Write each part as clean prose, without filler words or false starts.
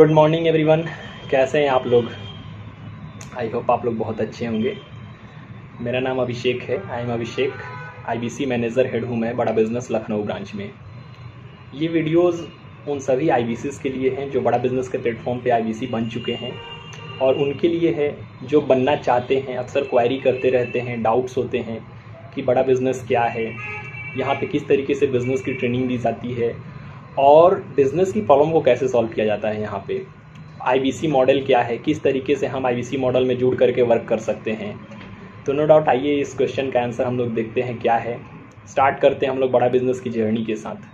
Good morning everyone. कैसे हैं आप लोग? आई होप आप लोग बहुत अच्छे होंगे। मेरा नाम अभिषेक है। I am Abhishek, IBC manager head हूँ मैं बड़ा बिज़नेस लखनऊ ब्रांच में। ये वीडियोस उन सभी आईबीसीज के लिए हैं जो बड़ा बिज़नेस के प्लेटफॉर्म पे आईबीसी बन चुके हैं, और उनके लिए है जो बनना चाहते हैं। अक्सर क्वेरी करते रहते हैं, डाउट्स होते हैं कि बड़ा बिज़नेस क्या है, यहाँ पे किस तरीके से बिज़नेस की ट्रेनिंग दी जाती है और बिज़नेस की प्रॉब्लम को कैसे सॉल्व किया जाता है। यहाँ पे आईबीसी मॉडल क्या है, किस तरीके से हम आईबीसी मॉडल में जुड़ करके वर्क कर सकते हैं। तो नो डाउट आइए इस क्वेश्चन का आंसर हम लोग देखते हैं क्या है। स्टार्ट करते हैं हम लोग बड़ा बिज़नेस की जर्नी के साथ।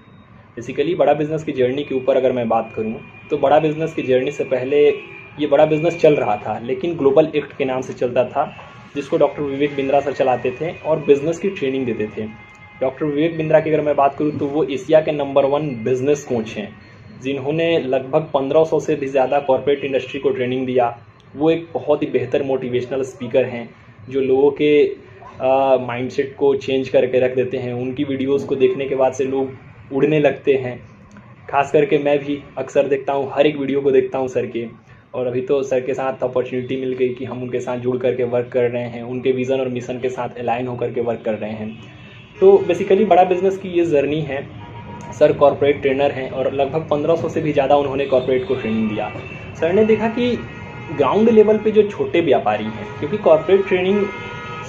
बेसिकली बड़ा बिज़नेस की जर्नी के ऊपर अगर मैं बात करूँ तो बड़ा बिज़नेस की जर्नी से पहले ये बड़ा बिज़नेस चल रहा था, लेकिन ग्लोबल एक्ट के नाम से चलता था, जिसको डॉक्टर विवेक बिंद्रा सर चलाते थे और बिज़नेस की ट्रेनिंग देते थे। डॉक्टर विवेक बिंद्रा की अगर मैं बात करूँ तो वो एशिया के नंबर 1 बिज़नेस कोच हैं, जिन्होंने लगभग 1500 से भी ज़्यादा कॉर्पोरेट इंडस्ट्री को ट्रेनिंग दिया। वो एक बहुत ही बेहतर मोटिवेशनल स्पीकर हैं जो लोगों के माइंडसेट को चेंज करके रख देते हैं। उनकी वीडियोस को देखने के बाद से लोग उड़ने लगते हैं। खास करके मैं भी अक्सर देखता हूँ, हर एक वीडियो को देखता हूँ सर के। और अभी तो सर के साथ अपॉर्चुनिटी मिल गई कि हम उनके साथ जुड़ करके वर्क कर रहे हैं, उनके विज़न और मिशन के साथ अलाइन होकर के वर्क कर रहे हैं। तो बेसिकली बड़ा बिज़नेस की ये जर्नी है। सर कॉर्पोरेट ट्रेनर हैं और लगभग 1500 से भी ज़्यादा उन्होंने कॉर्पोरेट को ट्रेनिंग दिया। सर ने देखा कि ग्राउंड लेवल पे जो छोटे व्यापारी हैं, क्योंकि कॉर्पोरेट ट्रेनिंग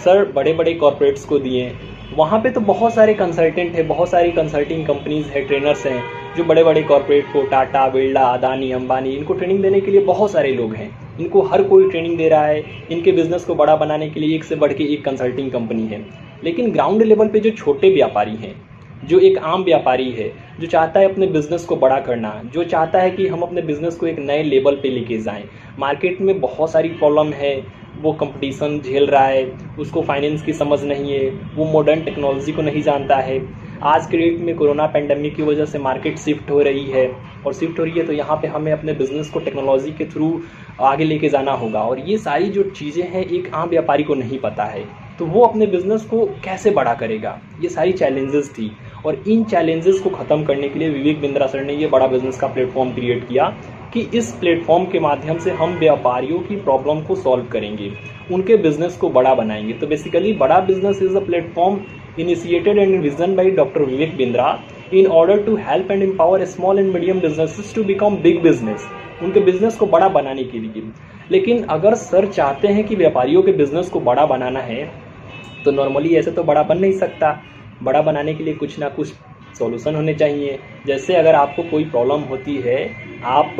सर बड़े बड़े कॉर्पोरेट्स को दिए, वहाँ पे तो बहुत सारे कंसल्टेंट हैं, बहुत सारी कंसल्टिंग कंपनीज़ हैं, ट्रेनर्स हैं जो बड़े बड़े कॉर्पोरेट को, टाटा, बिरला, अदानी, अंबानी, इनको ट्रेनिंग देने के लिए बहुत सारे लोग हैं। इनको हर कोई ट्रेनिंग दे रहा है। इनके बिज़नेस को बड़ा बनाने के लिए एक से बढ़ के एक कंसल्टिंग कंपनी है। लेकिन ग्राउंड लेवल पे जो छोटे व्यापारी हैं, जो एक आम व्यापारी है, जो चाहता है अपने बिज़नेस को बड़ा करना, जो चाहता है कि हम अपने बिज़नेस को एक नए लेवल पे लेके जाएं। मार्केट में बहुत सारी प्रॉब्लम है, वो कंपटीशन झेल रहा है, उसको फाइनेंस की समझ नहीं है, वो मॉडर्न टेक्नोलॉजी को नहीं जानता है। आज के डेट में कोरोना पैंडेमिक की वजह से मार्केट शिफ्ट हो रही है, और शिफ्ट हो रही है तो यहाँ पे हमें अपने बिज़नेस को टेक्नोलॉजी के थ्रू आगे लेके जाना होगा। और ये सारी जो चीज़ें हैं एक आम व्यापारी को नहीं पता है, तो वो अपने बिज़नेस को कैसे बड़ा करेगा। ये सारी चैलेंजेस थी, और इन चैलेंजेस को ख़त्म करने के लिए विवेक बिंद्रा सर ने ये बड़ा बिज़नेस का प्लेटफॉर्म क्रिएट किया कि इस प्लेटफॉर्म के माध्यम से हम व्यापारियों की प्रॉब्लम को सॉल्व करेंगे, उनके बिज़नेस को बड़ा बनाएंगे। तो basically Bada business is a platform initiated and vision by doctor Vivek Bindra in order to help and empower small and medium businesses to become big business, उनके बिज़नेस को बड़ा बनाने के लिए। लेकिन अगर सर चाहते हैं कि व्यापारियों के बिज़नेस को बड़ा बनाना है तो नॉर्मली ऐसे तो बड़ा बन नहीं सकता। बड़ा बनाने के लिए कुछ ना कुछ सॉल्यूशन होने चाहिए। जैसे अगर आपको कोई प्रॉब्लम होती है, आप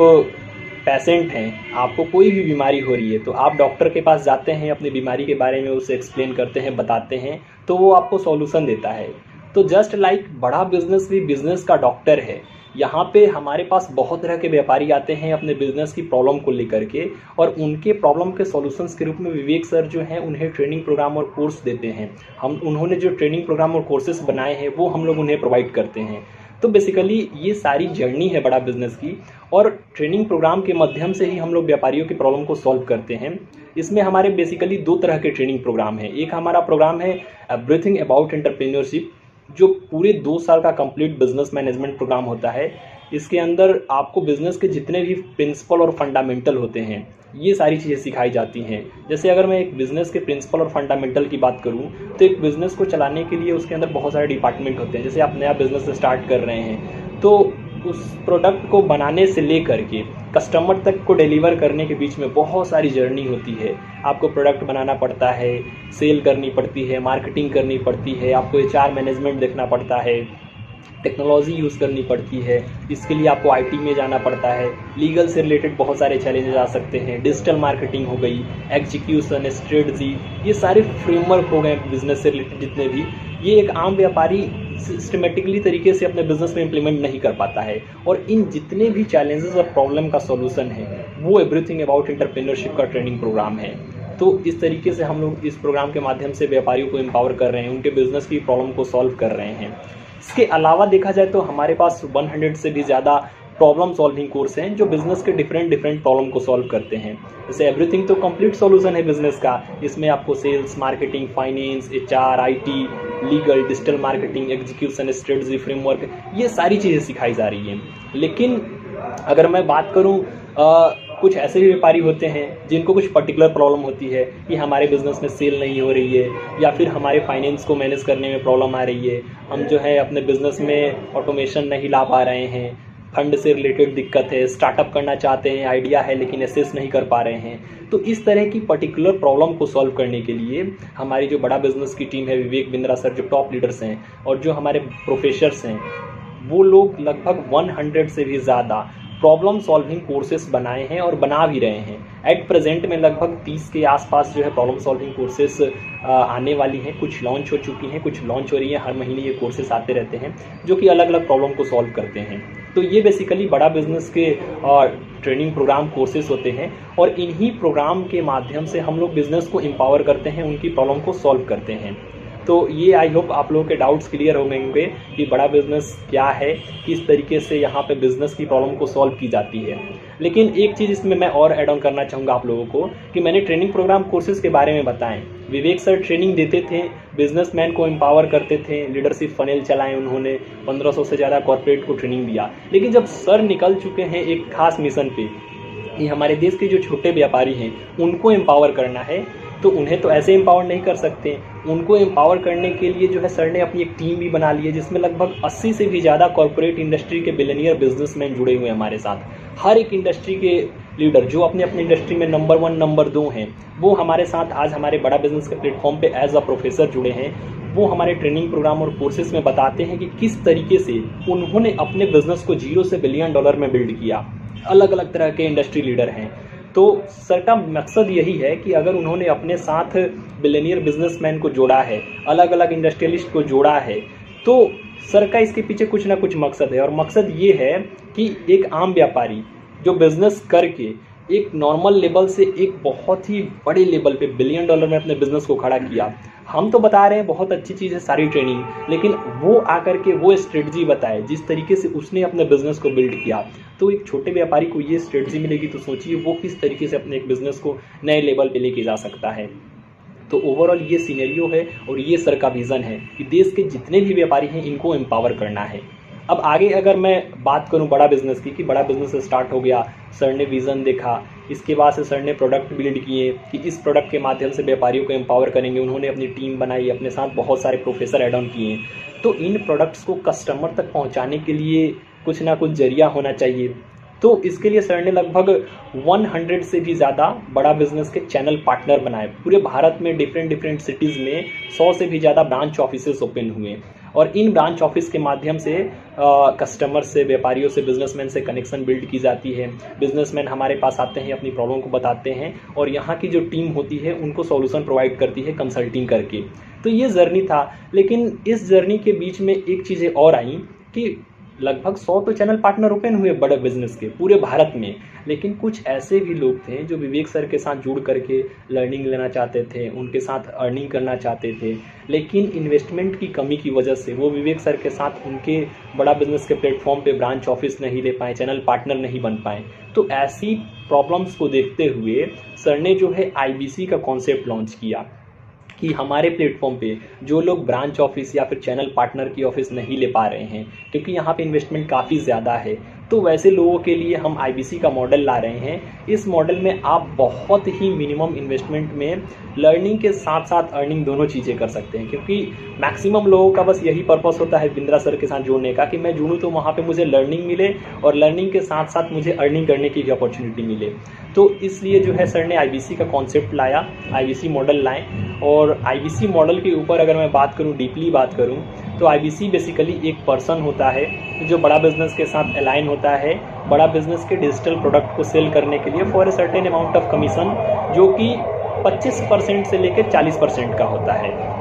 पेशेंट हैं, आपको कोई भी बीमारी हो रही है, तो आप डॉक्टर के पास जाते हैं, अपनी बीमारी के बारे में उसे एक्सप्लेन करते हैं, बताते हैं, तो वो आपको सॉल्यूशन देता है। तो जस्ट लाइक बड़ा बिज़नेस भी बिज़नेस का डॉक्टर है। यहाँ पे हमारे पास बहुत तरह के व्यापारी आते हैं अपने बिज़नेस की प्रॉब्लम को लेकर के, और उनके प्रॉब्लम के सॉल्यूशंस के रूप में विवेक सर जो हैं उन्हें ट्रेनिंग प्रोग्राम और कोर्स देते हैं। उन्होंने जो ट्रेनिंग प्रोग्राम और कोर्सेज बनाए हैं वो हम लोग उन्हें प्रोवाइड करते हैं। तो बेसिकली ये सारी जर्नी है बड़ा बिज़नेस की, और ट्रेनिंग प्रोग्राम के माध्यम से ही हम लोग व्यापारियों की प्रॉब्लम को सॉल्व करते हैं। इसमें हमारे बेसिकली 2 तरह के ट्रेनिंग प्रोग्राम हैं। एक हमारा प्रोग्राम है एवरीथिंग अबाउट एंटरप्रेन्योरशिप, जो पूरे 2 साल का कंप्लीट बिजनेस मैनेजमेंट प्रोग्राम होता है। इसके अंदर आपको बिज़नेस के जितने भी प्रिंसिपल और फंडामेंटल होते हैं ये सारी चीज़ें सिखाई जाती हैं। जैसे अगर मैं एक बिज़नेस के प्रिंसिपल और फंडामेंटल की बात करूं तो एक बिज़नेस को चलाने के लिए उसके अंदर बहुत सारे डिपार्टमेंट होते हैं। जैसे आप नया बिज़नेस स्टार्ट कर रहे हैं तो उस प्रोडक्ट को बनाने से लेकर के कस्टमर तक को डिलीवर करने के बीच में बहुत सारी जर्नी होती है। आपको प्रोडक्ट बनाना पड़ता है, सेल करनी पड़ती है, मार्केटिंग करनी पड़ती है, आपको एचआर मैनेजमेंट देखना पड़ता है, टेक्नोलॉजी यूज़ करनी पड़ती है, इसके लिए आपको आईटी में जाना पड़ता है, लीगल से रिलेटेड बहुत सारे चैलेंजेस आ सकते हैं, डिजिटल मार्केटिंग हो गई, एग्जीक्यूशन, स्ट्रेटजी, ये सारे फ्रेमवर्क हो गए बिजनेस से रिलेटेड जितने भी, ये एक आम व्यापारी सिस्टमेटिकली तरीके से अपने बिजनेस में इंप्लीमेंट नहीं कर पाता है। और इन जितने भी चैलेंजेस और प्रॉब्लम का सॉल्यूशन है वो एवरीथिंग अबाउट एंटरप्रेन्योरशिप का ट्रेनिंग प्रोग्राम है। तो इस तरीके से हम लोग इस प्रोग्राम के माध्यम से व्यापारियों को एम्पावर कर रहे हैं, उनके बिजनेस की प्रॉब्लम को सॉल्व कर रहे हैं। इसके अलावा देखा जाए तो हमारे पास 100 से भी ज़्यादा प्रॉब्लम सॉल्विंग कोर्स हैं जो बिजनेस के डिफरेंट प्रॉब्लम को सॉल्व करते हैं। जैसे एवरीथिंग तो कंप्लीट सॉल्यूशन है बिजनेस का। इसमें आपको sales, marketing, finance, HR, IT, legal, digital marketing, execution, strategy, framework, ये सारी चीज़ें सिखाई जा रही हैं। लेकिन अगर मैं बात करूं कुछ ऐसे भी व्यापारी होते हैं जिनको कुछ पर्टिकुलर प्रॉब्लम होती है कि हमारे बिज़नेस में सेल नहीं हो रही है, या फिर हमारे फाइनेंस को मैनेज करने में प्रॉब्लम आ रही है, हम जो है अपने बिज़नेस में ऑटोमेशन नहीं ला पा रहे हैं, फंड से रिलेटेड दिक्कत है, स्टार्टअप करना चाहते हैं, आइडिया है लेकिन एसेस नहीं कर पा रहे हैं। तो इस तरह की पर्टिकुलर प्रॉब्लम को सॉल्व करने के लिए हमारी जो बड़ा बिजनेस की टीम है, विवेक बिंद्रा सर जो टॉप लीडर्स हैं और जो हमारे प्रोफेसर्स हैं, वो लोग लगभग 100 से भी ज़्यादा प्रॉब्लम सॉल्विंग कोर्सेस बनाए हैं और बना भी रहे हैं। एट प्रेजेंट में लगभग 30 के आसपास जो है प्रॉब्लम सॉल्विंग कोर्सेस आने वाली हैं, कुछ लॉन्च हो चुकी हैं, कुछ लॉन्च हो रही हैं। हर महीने ये कोर्सेस आते रहते हैं जो कि अलग अलग प्रॉब्लम को सॉल्व करते हैं। तो ये बेसिकली बड़ा बिजनेस के ट्रेनिंग प्रोग्राम कोर्सेज होते हैं और इन्हीं प्रोग्राम के माध्यम से हम लोग बिज़नेस को एम्पावर करते हैं, उनकी प्रॉब्लम को सॉल्व करते हैं। तो ये आई होप आप लोगों के डाउट्स क्लियर हो गए होंगे कि बड़ा बिज़नेस क्या है, किस तरीके से यहाँ पे बिज़नेस की प्रॉब्लम को सॉल्व की जाती है। लेकिन एक चीज़ इसमें मैं और ऐड ऑन करना चाहूँगा आप लोगों को कि मैंने ट्रेनिंग प्रोग्राम कोर्सेज़ के बारे में बताएं। विवेक सर ट्रेनिंग देते थे, बिजनेसमैन को एम्पावर करते थे, लीडरशिप फनेल चलाएं उन्होंने, 1500 से ज़्यादा कॉर्पोरेट को ट्रेनिंग दिया। लेकिन जब सर निकल चुके हैं एक खास मिशन पे कि हमारे देश के जो छोटे व्यापारी हैं उनको एम्पावर करना है, तो उन्हें तो ऐसे एम्पावर नहीं कर सकते। उनको एम्पावर करने के लिए जो है सर ने अपनी एक टीम भी बना ली है जिसमें लगभग 80 से भी ज़्यादा कॉर्पोरेट इंडस्ट्री के बिलियनियर बिजनेसमैन जुड़े हुए हैं हमारे साथ। हर एक इंडस्ट्री के लीडर जो अपने अपने इंडस्ट्री में नंबर 1 नंबर 2 हैं, वो हमारे साथ आज हमारे बड़ा बिजनेस के प्लेटफॉर्म पे एज अ प्रोफेसर जुड़े हैं। वो हमारे ट्रेनिंग प्रोग्राम और कोर्सेज में बताते हैं कि किस तरीके से उन्होंने अपने बिजनेस को $0 से $1 बिलियन में बिल्ड किया। अलग अलग तरह के इंडस्ट्री लीडर हैं। तो सर का मकसद यही है कि अगर उन्होंने अपने साथ बिलियनियर बिजनेसमैन को जोड़ा है, अलग अलग इंडस्ट्रियलिस्ट को जोड़ा है, तो सर का इसके पीछे कुछ ना कुछ मकसद है। और मकसद ये है कि एक आम व्यापारी जो बिजनेस करके एक नॉर्मल लेवल से एक बहुत ही बड़े लेवल पे $1 बिलियन में अपने बिजनेस को खड़ा किया। हम तो बता रहे हैं बहुत अच्छी चीज़ है सारी ट्रेनिंग, लेकिन वो आकर के वो स्ट्रेटजी बताए जिस तरीके से उसने अपने बिजनेस को बिल्ड किया। तो एक छोटे व्यापारी को ये स्ट्रेटजी मिलेगी तो सोचिए वो किस तरीके से अपने एक बिजनेस को नए लेवल पे लेके जा सकता है। तो ओवरऑल ये सिनेरियो है और ये सर का विज़न है कि देश के जितने भी व्यापारी हैं इनको एम्पावर करना है। अब आगे अगर मैं बात करूं बड़ा बिजनेस की, कि बड़ा बिजनेस स्टार्ट हो गया, सर ने विज़न देखा, इसके बाद से सर ने प्रोडक्ट बिल्ड किए कि इस प्रोडक्ट के माध्यम से व्यापारियों को एम्पावर करेंगे। उन्होंने अपनी टीम बनाई, अपने साथ बहुत सारे प्रोफेसर ऐड ऑन किए। तो इन प्रोडक्ट्स को कस्टमर तक पहुंचाने के लिए कुछ ना कुछ जरिया होना चाहिए। तो इसके लिए सर ने लगभग 100 से भी ज़्यादा बड़ा बिजनेस के चैनल पार्टनर बनाए। पूरे भारत में डिफरेंट सिटीज़ में 100 से भी ज़्यादा ब्रांच ऑफिसेस ओपन हुए और इन ब्रांच ऑफिस के माध्यम से कस्टमर से, व्यापारियों से, बिजनेसमैन से कनेक्शन बिल्ड की जाती है। बिजनेसमैन हमारे पास आते हैं, अपनी प्रॉब्लम को बताते हैं और यहाँ की जो टीम होती है उनको सॉल्यूशन प्रोवाइड करती है कंसल्टिंग करके। तो ये जर्नी था। लेकिन इस जर्नी के बीच में एक चीज़ें और आई कि लगभग 100 तो चैनल पार्टनर ओपन हुए बड़े बिजनेस के पूरे भारत में, लेकिन कुछ ऐसे भी लोग थे जो विवेक सर के साथ जुड़ करके लर्निंग लेना चाहते थे, उनके साथ अर्निंग करना चाहते थे, लेकिन इन्वेस्टमेंट की कमी की वजह से वो विवेक सर के साथ उनके बड़ा बिजनेस के प्लेटफॉर्म पे ब्रांच ऑफिस नहीं ले पाए, चैनल पार्टनर नहीं बन पाए। तो ऐसी प्रॉब्लम्स को देखते हुए सर ने जो है IBC का कॉन्सेप्ट लॉन्च किया कि हमारे प्लेटफॉर्म पे जो लोग ब्रांच ऑफिस या फिर चैनल पार्टनर की ऑफिस नहीं ले पा रहे हैं क्योंकि यहाँ पे इन्वेस्टमेंट काफ़ी ज़्यादा है, तो वैसे लोगों के लिए हम IBC का मॉडल ला रहे हैं। इस मॉडल में आप बहुत ही मिनिमम इन्वेस्टमेंट में लर्निंग के साथ साथ अर्निंग दोनों चीज़ें कर सकते हैं, क्योंकि मैक्सिमम लोगों का बस यही पर्पस होता है बिंद्रा सर के साथ जुड़ने का कि मैं जुड़ूँ तो वहाँ पे मुझे लर्निंग मिले और लर्निंग के साथ साथ मुझे अर्निंग करने की भी अपॉर्चुनिटी मिले। तो इसलिए जो है सर ने IBC का कॉन्सेप्ट लाया, IBC मॉडल लाएँ। और IBC मॉडल के ऊपर अगर मैं बात करूँ, डीपली बात करूँ, तो IBC बेसिकली एक पर्सन होता है जो बड़ा बिजनेस के साथ अलाइन होता है बड़ा बिजनेस के डिजिटल प्रोडक्ट को सेल करने के लिए for a certain amount of commission, जो कि 25% से लेकर 40% का होता है।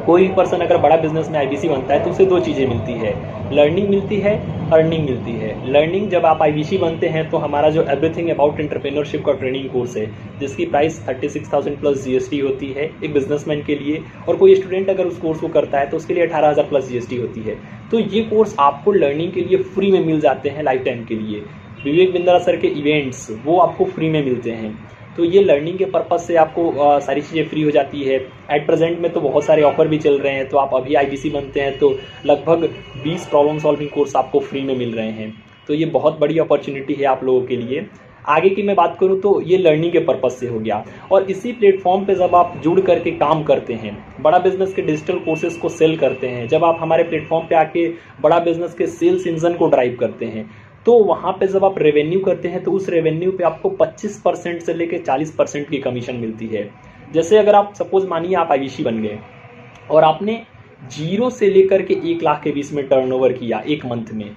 कोई भी पर्सन अगर बड़ा बिजनेस में IBC बनता है तो उसे दो चीज़ें मिलती है, लर्निंग मिलती है, अर्निंग मिलती है। लर्निंग जब आप IBC बनते हैं तो हमारा जो एवरीथिंग अबाउट एंटरप्रेन्योरशिप का ट्रेनिंग कोर्स है जिसकी प्राइस 36,000 प्लस GST होती है एक बिजनेसमैन के लिए, और कोई स्टूडेंट अगर उस कोर्स को करता है तो उसके लिए 18,000 प्लस GST होती है। तो ये कोर्स आपको लर्निंग के लिए फ्री में मिल जाते हैं लाइफ टाइम के लिए। विवेक बिंद्रा सर के इवेंट्स वो आपको फ्री में मिलते हैं। तो ये लर्निंग के पर्पज़ से आपको सारी चीज़ें फ्री हो जाती है। एट प्रेजेंट में तो बहुत सारे ऑफर भी चल रहे हैं, तो आप अभी IBC बनते हैं तो लगभग 20 प्रॉब्लम सॉल्विंग कोर्स आपको फ्री में मिल रहे हैं। तो ये बहुत बड़ी अपॉर्चुनिटी है आप लोगों के लिए। आगे की मैं बात करूं तो ये लर्निंग के पर्पज़ से हो गया। और इसी प्लेटफॉर्म पे जब आप जुड़ करके काम करते हैं, बड़ा बिजनेस के डिजिटल कोर्सेज को सेल करते हैं, जब आप हमारे प्लेटफॉर्म पे आके बड़ा बिजनेस के सेल्स इंजन को ड्राइव करते हैं, तो वहाँ पे जब आप रेवेन्यू करते हैं तो उस रेवेन्यू पे आपको 25% से लेकर 40% की कमीशन मिलती है। जैसे अगर आप सपोज मानिए आप आईवीसी बन गए और आपने 0 से लेकर के 1 लाख के बीच में टर्नओवर किया एक मंथ में,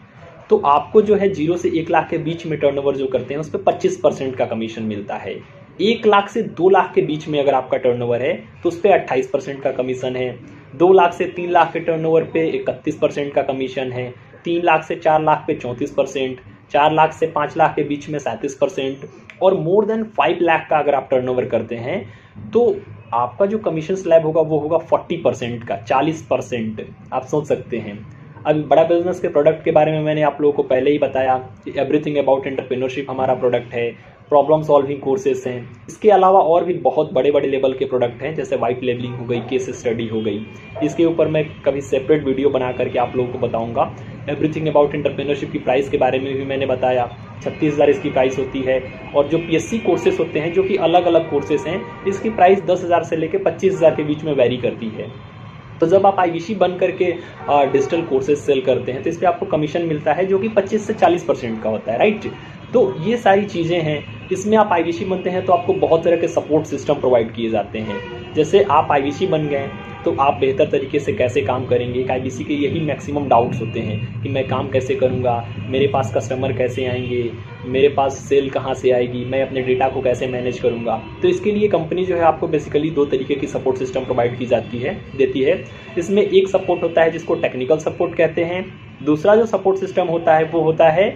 तो आपको जो है 0 से 1 लाख के बीच में टर्नओवर जो करते हैं उस पर 25% का कमीशन मिलता है। 1 लाख से 2 लाख के बीच में अगर आपका टर्नओवर है तो उस पर 28% का कमीशन है। 2 लाख से 3 लाख के टर्नओवर पे 31% का कमीशन है। 3 लाख से 4 लाख पे 34%, 4 लाख से 5 लाख के बीच में 37%, और मोर देन 5 लाख का अगर आप टर्नओवर करते हैं तो आपका जो कमीशन स्लैब होगा वो होगा 40% का, 40%। आप सोच सकते हैं। अब बड़ा बिजनेस के प्रोडक्ट के बारे में मैंने आप लोगों को पहले ही बताया कि एवरीथिंग अबाउट एंटरप्रेन्योरशिप हमारा प्रोडक्ट है, प्रॉब्लम सॉल्विंग कोर्सेस हैं। इसके अलावा और भी बहुत बड़े बड़े लेवल के प्रोडक्ट हैं, जैसे वाइट लेबलिंग हो गई, केस स्टडी हो गई। इसके ऊपर मैं कभी सेपरेट वीडियो बना करके आप लोगों को बताऊंगा। एवरीथिंग अबाउट एंटरप्रेन्योरशिप की प्राइस के बारे में भी मैंने बताया, 36,000 इसकी प्राइस होती है। और जो पीएससी कोर्सेस होते हैं जो कि अलग अलग कोर्सेस हैं, इसकी प्राइस 10,000 से लेकर 25,000 के बीच में वैरी करती है। तो जब आप आईवीसी बन करके डिजिटल कोर्सेज सेल करते हैं तो इस पर आपको कमीशन मिलता है जो कि 25 से 40% का होता है, राइट। तो ये सारी चीज़ें हैं। इसमें आप आईवीसी बनते हैं तो आपको बहुत तरह के सपोर्ट सिस्टम प्रोवाइड किए जाते हैं। जैसे आप आईवीसी बन गए तो आप बेहतर तरीके से कैसे काम करेंगे। एक आईवीसी के यही मैक्सिमम डाउट्स होते हैं कि मैं काम कैसे करूंगा, मेरे पास कस्टमर कैसे आएंगे, मेरे पास सेल कहाँ से आएगी, मैं अपने डेटा को कैसे मैनेज करूंगा। तो इसके लिए कंपनी जो है आपको बेसिकली 2 तरीके की सपोर्ट सिस्टम प्रोवाइड की देती है। इसमें एक सपोर्ट होता है जिसको टेक्निकल सपोर्ट कहते हैं। दूसरा जो सपोर्ट सिस्टम होता है वो होता है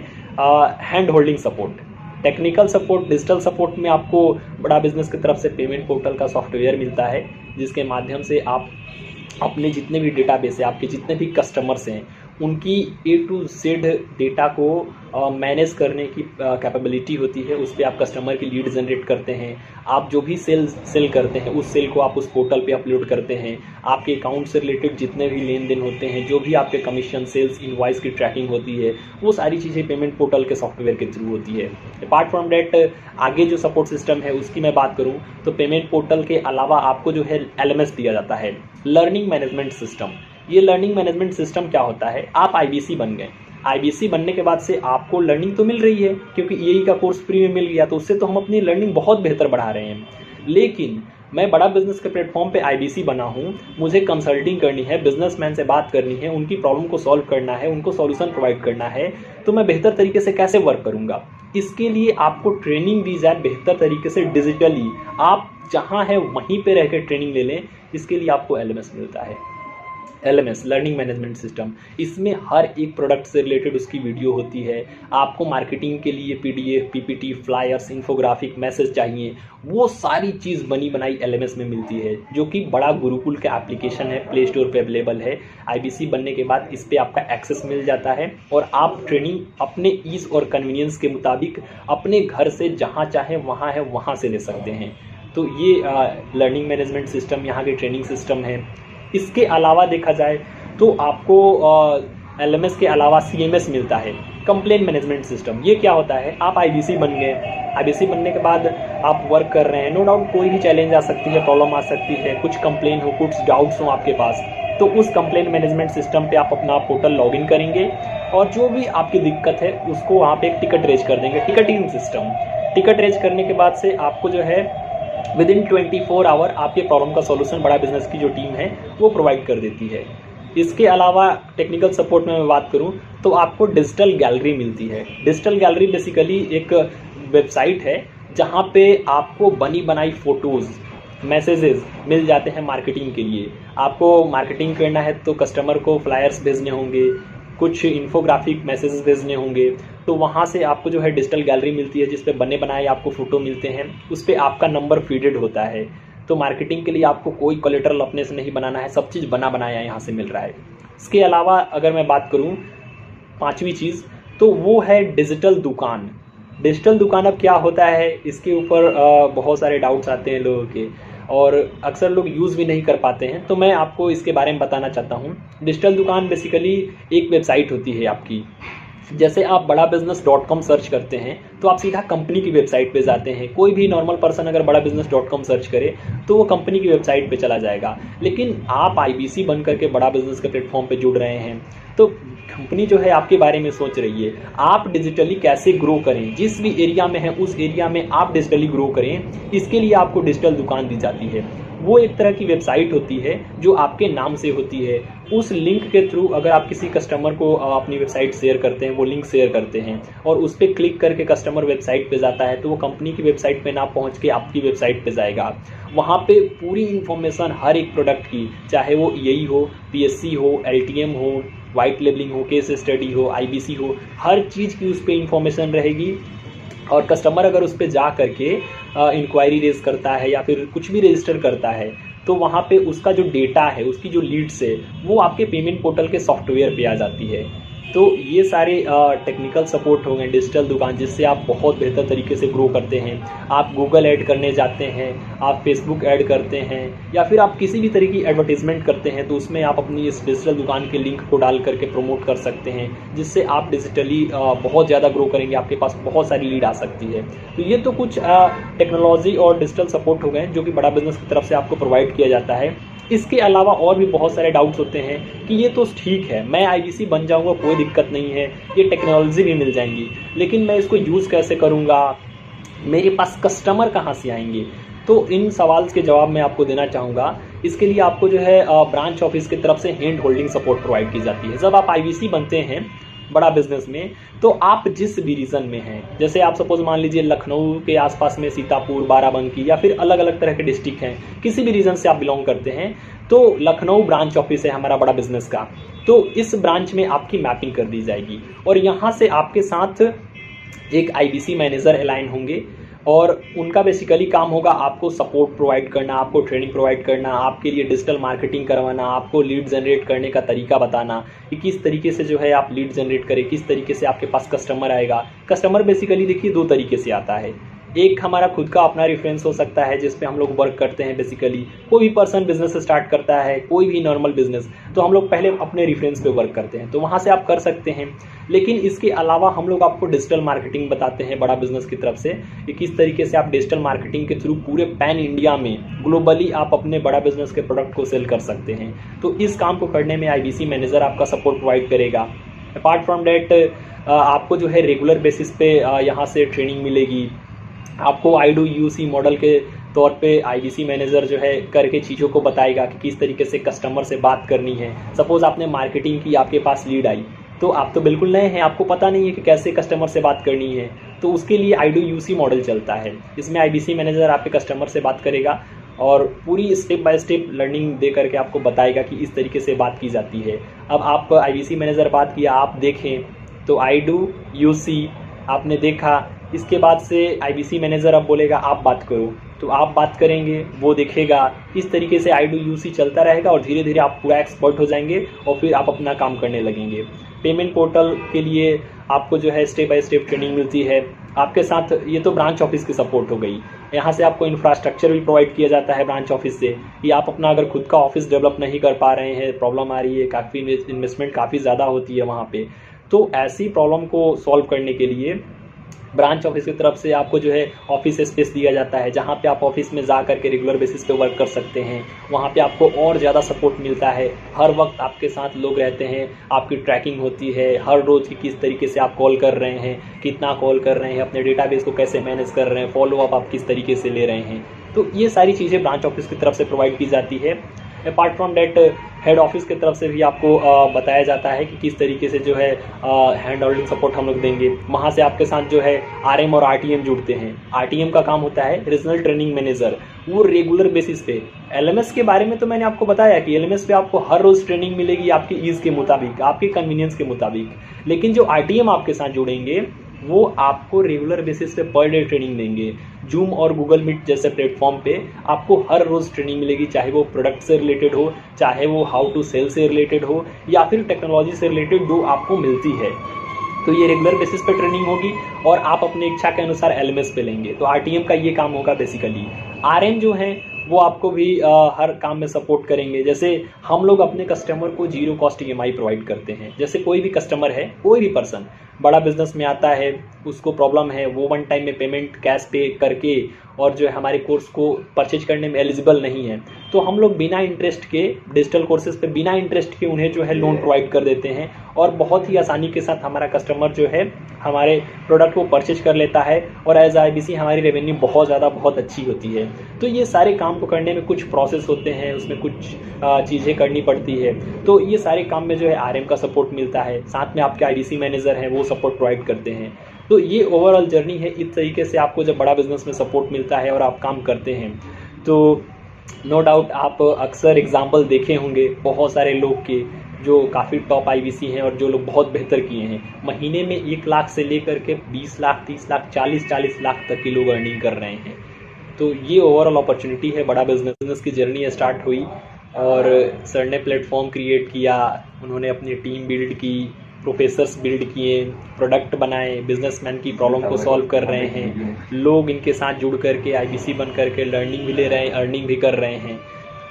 hand holding support. Technical support, digital support में आपको बड़ा बिजनेस की तरफ से पेमेंट पोर्टल का सॉफ्टवेयर मिलता है, जिसके माध्यम से आप अपने जितने भी डेटाबेस है, आपके जितने भी कस्टमर्स हैं, उनकी A to Z डेटा को मैनेज करने की कैपेबिलिटी होती है। उस पर आप कस्टमर की लीड जनरेट करते हैं। आप जो भी सेल करते हैं उस सेल को आप उस पोर्टल पे अपलोड करते हैं। आपके अकाउंट से रिलेटेड जितने भी लेन देन होते हैं, जो भी आपके कमीशन, सेल्स, इनवॉइस की ट्रैकिंग होती है, वो सारी चीज़ें पेमेंट पोर्टल के सॉफ्टवेयर के थ्रू होती है। अपार्ट फ्रॉम डैट आगे जो सपोर्ट सिस्टम है उसकी मैं बात करूँ तो पेमेंट पोर्टल के अलावा आपको जो है LMS दिया जाता है, लर्निंग मैनेजमेंट सिस्टम। ये लर्निंग मैनेजमेंट सिस्टम क्या होता है, आप आईबीसी बन गए, आईबीसी बनने के बाद से आपको लर्निंग तो मिल रही है क्योंकि EAE का कोर्स फ्री में मिल गया, तो उससे तो हम अपनी लर्निंग बहुत बेहतर बढ़ा रहे हैं। लेकिन मैं बड़ा बिजनेस के प्लेटफॉर्म पे आईबीसी बना हूँ, मुझे कंसल्टिंग करनी है, बिजनेसमैन से बात करनी है, उनकी प्रॉब्लम को सॉल्व करना है, उनको सॉल्यूशन प्रोवाइड करना है, तो मैं बेहतर तरीके से कैसे वर्क करूँगा। इसके लिए आपको ट्रेनिंग दी जाए बेहतर तरीके से डिजिटली, आप जहाँ है वहीं पे रह कर ट्रेनिंग ले लें। इसके लिए आपको LMS मिलता है, LMS लर्निंग मैनेजमेंट सिस्टम। इसमें हर एक प्रोडक्ट से रिलेटेड उसकी वीडियो होती है। आपको मार्केटिंग के लिए PDF, PPT, flyers, infographic, message चाहिए, वो सारी चीज़ बनी बनाई LMS में मिलती है, जो कि बड़ा गुरुकुल का एप्लीकेशन है, प्ले स्टोर पे अवेलेबल है। आईबीसी बनने के बाद इस पर आपका एक्सेस मिल जाता है और आप ट्रेनिंग अपने ईज़ और कन्वीनियंस के मुताबिक अपने घर से जहाँ चाहें वहाँ है वहाँ से ले सकते हैं। तो ये लर्निंग मैनेजमेंट सिस्टम यहाँ की ट्रेनिंग सिस्टम है। इसके अलावा देखा जाए तो आपको LMS के अलावा CMS मिलता है, कंप्लेन मैनेजमेंट सिस्टम। ये क्या होता है, आप आईबीसी बन गए, आईबीसी बनने के बाद आप वर्क कर रहे हैं, नो डाउट कोई भी चैलेंज आ सकती है, प्रॉब्लम आ सकती है, कुछ कंप्लेन हो, कुछ डाउट्स हो आपके पास, तो उस कंप्लेन मैनेजमेंट सिस्टम पे आप अपना पोर्टल लॉगिन करेंगे और जो भी आपकी दिक्कत है उसको वहाँ पे एक टिकट रेज कर देंगे, टिकटिंग सिस्टम। टिकट रेज करने के बाद से आपको जो है विदिन 24 आवर आपके प्रॉब्लम का सॉल्यूशन बड़ा बिजनेस की जो टीम है वो प्रोवाइड कर देती है। इसके अलावा टेक्निकल सपोर्ट में मैं बात करूं तो आपको डिजिटल गैलरी मिलती है। डिजिटल गैलरी बेसिकली एक वेबसाइट है जहां पे आपको बनी बनाई फ़ोटोज़, मैसेजेस मिल जाते हैं मार्केटिंग के लिए। आपको मार्केटिंग करना है तो कस्टमर को फ्लायर्स भेजने होंगे, कुछ इन्फोग्राफिक मैसेजेस भेजने होंगे, तो वहाँ से आपको जो है डिजिटल गैलरी मिलती है जिस पे बने बनाए आपको फ़ोटो मिलते हैं, उस पर आपका नंबर फीडेड होता है। तो मार्केटिंग के लिए आपको कोई कोलेटरल अपने से नहीं बनाना है, सब चीज़ बना बनाया यहाँ से मिल रहा है। इसके अलावा अगर मैं बात करूँ 5वीं चीज़ तो वो है डिजिटल दुकान। डिजिटल दुकान अब क्या होता है, इसके ऊपर बहुत सारे डाउट्स आते हैं लोगों के और अक्सर लोग यूज़ भी नहीं कर पाते हैं, तो मैं आपको इसके बारे में बताना चाहता हूँ। डिजिटल दुकान बेसिकली एक वेबसाइट होती है आपकी, जैसे आप बड़ा बिजनेस .com सर्च करते हैं तो आप सीधा कंपनी की वेबसाइट पे जाते हैं। कोई भी नॉर्मल पर्सन अगर बड़ा बिजनेस .com सर्च करे तो वो कंपनी की वेबसाइट पे चला जाएगा। लेकिन आप आईबीसी बन करके बड़ा बिजनेस के प्लेटफॉर्म पे जुड़ रहे हैं तो कंपनी जो है आपके बारे में सोच रही है। आप डिजिटली कैसे ग्रो करें, जिस भी एरिया में है उस एरिया में आप डिजिटली ग्रो करें, इसके लिए आपको डिजिटल दुकान दी जाती है। वो एक तरह की वेबसाइट होती है जो आपके नाम से होती है। उस लिंक के थ्रू अगर आप किसी कस्टमर को अपनी वेबसाइट शेयर करते हैं, वो लिंक शेयर करते हैं और उस पर क्लिक करके कस्टमर वेबसाइट पे जाता है तो वो कंपनी की वेबसाइट पे ना पहुंच के आपकी वेबसाइट पे जाएगा। वहाँ पे पूरी इन्फॉर्मेशन हर एक प्रोडक्ट की, चाहे वो EI हो, PSC हो, LTM हो, वाइट लेबलिंग हो, केस स्टडी हो, IBC हो, हर चीज़ की उस पर इंफॉर्मेशन रहेगी। और कस्टमर अगर उस पर जा करके इंक्वायरी रेज करता है या फिर कुछ भी रजिस्टर करता है तो वहाँ पे उसका जो डेटा है, उसकी जो लीड्स है, वो आपके पेमेंट पोर्टल के सॉफ्टवेयर पे आ जाती है। तो ये सारे टेक्निकल सपोर्ट हो गए डिजिटल दुकान, जिससे आप बहुत बेहतर तरीके से ग्रो करते हैं। आप गूगल ऐड करने जाते हैं, आप फेसबुक ऐड करते हैं या फिर आप किसी भी तरह की एडवर्टीजमेंट करते हैं तो उसमें आप अपनी इस डिजिटल दुकान के लिंक को डाल करके प्रमोट कर सकते हैं, जिससे आप डिजिटली बहुत ज़्यादा ग्रो करेंगे। आपके पास बहुत सारी लीड आ सकती है। तो ये तो कुछ टेक्नोलॉजी और डिजिटल सपोर्ट हो गए जो कि बड़ा बिजनेस की तरफ से आपको प्रोवाइड किया जाता है। इसके अलावा और भी बहुत सारे डाउट्स होते हैं कि ये तो ठीक है, मैं IBC बन जाऊंगा, कोई दिक्कत नहीं है, ये टेक्नोलॉजी भी मिल जाएंगी, लेकिन मैं इसको यूज़ कैसे करूंगा, मेरे पास कस्टमर कहाँ से आएंगे? तो इन सवाल के जवाब मैं आपको देना चाहूँगा। इसके लिए आपको जो है ब्रांच ऑफिस की तरफ से हैंड होल्डिंग सपोर्ट प्रोवाइड की जाती है। जब आप IBC बनते हैं बड़ा बिजनेस में तो आप जिस भी रीजन में हैं, जैसे आप सपोज मान लीजिए लखनऊ के आसपास में सीतापुर, बाराबंकी या फिर अलग अलग तरह के डिस्ट्रिक्ट हैं, किसी भी रीजन से आप बिलोंग करते हैं तो लखनऊ ब्रांच ऑफिस है हमारा बड़ा बिजनेस का। तो इस ब्रांच में आपकी मैपिंग कर दी जाएगी और यहाँ से आपके साथ एक IBC मैनेजर अलाइन होंगे और उनका बेसिकली काम होगा आपको सपोर्ट प्रोवाइड करना, आपको ट्रेनिंग प्रोवाइड करना, आपके लिए डिजिटल मार्केटिंग करवाना, आपको लीड जनरेट करने का तरीका बताना कि किस तरीके से जो है आप लीड जनरेट करें, किस तरीके से आपके पास कस्टमर आएगा। कस्टमर बेसिकली देखिए 2 तरीके से आता है। एक हमारा खुद का अपना रेफरेंस हो सकता है जिस पे हम लोग वर्क करते हैं। बेसिकली कोई भी पर्सन बिजनेस स्टार्ट करता है, कोई भी नॉर्मल बिजनेस, तो हम लोग पहले अपने रेफरेंस पे वर्क करते हैं, तो वहाँ से आप कर सकते हैं। लेकिन इसके अलावा हम लोग आपको डिजिटल मार्केटिंग बताते हैं बड़ा बिजनेस की तरफ से कि किस तरीके से आप डिजिटल मार्केटिंग के थ्रू पूरे पैन इंडिया में ग्लोबली आप अपने बड़ा बिजनेस के प्रोडक्ट को सेल कर सकते हैं। तो इस काम को करने में IBC मैनेजर आपका सपोर्ट प्रोवाइड करेगा। अपार्ट फ्रॉम डैट आपको जो है रेगुलर बेसिस पे यहाँ से ट्रेनिंग मिलेगी। आपको I2UC मॉडल के तौर पे IBC मैनेजर जो है करके चीज़ों को बताएगा कि किस तरीके से कस्टमर से बात करनी है। सपोज़ आपने मार्केटिंग की, आपके पास लीड आई, तो आप तो बिल्कुल नए हैं, आपको पता नहीं है कि कैसे कस्टमर से बात करनी है, तो उसके लिए I2UC मॉडल चलता है। इसमें IBC मैनेजर आपके कस्टमर से बात करेगा और पूरी step by step learning they करके आपको बताएगा कि इस तरीके से बात की जाती है। अब आप IBC मैनेजर बात किया, आप देखें तो I2UC आपने देखा, इसके बाद से IBC मैनेजर अब बोलेगा आप बात करो, तो आप बात करेंगे, वो देखेगा। इस तरीके से I2UC चलता रहेगा और धीरे धीरे आप पूरा एक्सपर्ट हो जाएंगे और फिर आप अपना काम करने लगेंगे। पेमेंट पोर्टल के लिए आपको जो है स्टेप बाय स्टेप ट्रेनिंग मिलती है आपके साथ। ये तो ब्रांच ऑफिस की सपोर्ट हो गई। यहाँ से आपको इंफ्रास्ट्रक्चर भी प्रोवाइड किया जाता है ब्रांच ऑफिस से कि आप अपना अगर खुद का ऑफिस डेवलप नहीं कर पा रहे हैं, प्रॉब्लम आ रही है, काफ़ी इन्वेस्टमेंट काफ़ी ज़्यादा होती है वहाँ पे, तो ऐसी प्रॉब्लम को सॉल्व करने के लिए ब्रांच ऑफिस की तरफ से आपको जो है ऑफिस स्पेस दिया जाता है, जहाँ पे आप ऑफिस में जा करके रेगुलर बेसिस पे वर्क कर सकते हैं। वहाँ पे आपको और ज़्यादा सपोर्ट मिलता है, हर वक्त आपके साथ लोग रहते हैं, आपकी ट्रैकिंग होती है हर रोज़ की, किस तरीके से आप कॉल कर रहे हैं, कितना कॉल कर रहे हैं, अपने डेटाबेस को कैसे मैनेज कर रहे हैं, फॉलोअप आप किस तरीके से ले रहे हैं। तो ये सारी चीज़ें ब्रांच ऑफिस की तरफ से प्रोवाइड की जाती है। Apart from that head office की तरफ से भी आपको बताया जाता है कि किस तरीके से जो है हैंड होल्डिंग सपोर्ट हम लोग देंगे। वहाँ से आपके साथ जो है RM और RTM जुड़ते हैं। RTM का काम होता है रीजनल ट्रेनिंग मैनेजर, वो रेगुलर बेसिस पे। LMS के बारे में तो मैंने आपको बताया कि LMS पे आपको हर रोज़ ट्रेनिंग मिलेगी आपकी ईज़ के मुताबिक, आपके कन्वीनियंस के मुताबिक। लेकिन जो RTM आपके साथ जुड़ेंगे वो आपको रेगुलर बेसिस पे पर डे ट्रेनिंग देंगे। जूम और गूगल मीट जैसे प्लेटफॉर्म पे आपको हर रोज़ ट्रेनिंग मिलेगी, चाहे वो प्रोडक्ट से रिलेटेड हो, चाहे वो हाउ टू सेल से रिलेटेड हो या फिर टेक्नोलॉजी से रिलेटेड जो आपको मिलती है। तो ये रेगुलर बेसिस पे ट्रेनिंग होगी और आप अपनी इच्छा के अनुसार LMS पे लेंगे। तो RTM का ये काम होगा बेसिकली। RM जो है वो आपको भी हर काम में सपोर्ट करेंगे। जैसे हम लोग अपने कस्टमर को जीरो कॉस्ट EMI प्रोवाइड करते हैं। जैसे कोई भी कस्टमर है, कोई भी पर्सन बड़ा बिजनेस में आता है, उसको प्रॉब्लम है, वो वन टाइम में पेमेंट कैश पे करके और जो है हमारे कोर्स को परचेज करने में एलिजिबल नहीं है, तो हम लोग बिना इंटरेस्ट के डिजिटल कोर्सेज पे बिना इंटरेस्ट के उन्हें जो है लोन प्रोवाइड कर देते हैं और बहुत ही आसानी के साथ हमारा कस्टमर जो है हमारे प्रोडक्ट को परचेज कर लेता है और एज IBC हमारी रेवेन्यू बहुत अच्छी होती है। तो ये सारे काम को करने में कुछ प्रोसेस होते हैं, उसमें कुछ चीज़ें करनी पड़ती है। तो ये सारे काम में जो है RM का सपोर्ट मिलता है, साथ में आपके IDC मैनेजर हैं वो सपोर्ट प्रोवाइड करते हैं। तो ये ओवरऑल जर्नी है। इस तरीके से आपको जब बड़ा बिजनेस में सपोर्ट मिलता है और आप काम करते हैं तो नो डाउट आप अक्सर एग्जाम्पल देखे होंगे बहुत सारे लोग के जो काफ़ी टॉप IBC हैं और जो लोग बहुत बेहतर किए हैं। महीने में 1 लाख से लेकर के 20 लाख, 30 लाख, 40 लाख तक के लोग अर्निंग कर रहे हैं। तो ये ओवरऑल अपॉर्चुनिटी है। बड़ा बिजनेस की जर्नी स्टार्ट हुई और सर ने प्लेटफॉर्म क्रिएट किया, उन्होंने अपनी टीम बिल्ड की, प्रोफेसर्स बिल्ड किए, प्रोडक्ट बनाए, बिजनेसमैन की प्रॉब्लम को सॉल्व कर रहे हैं, लोग इनके साथ जुड़ करके IBC बन करके लर्निंग भी ले रहे हैं, अर्निंग भी कर रहे हैं।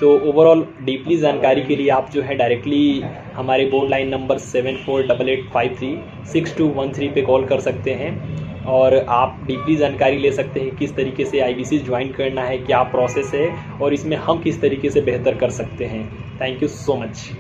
तो ओवरऑल डीपली जानकारी के लिए आप जो है डायरेक्टली हमारे बोर्ड लाइन नंबर 7488536213 पे कॉल कर सकते हैं और आप डीपली जानकारी ले सकते हैं किस तरीके से IBC ज्वाइन करना है, क्या प्रोसेस है और इसमें हम किस तरीके से बेहतर कर सकते हैं। Thank you so much.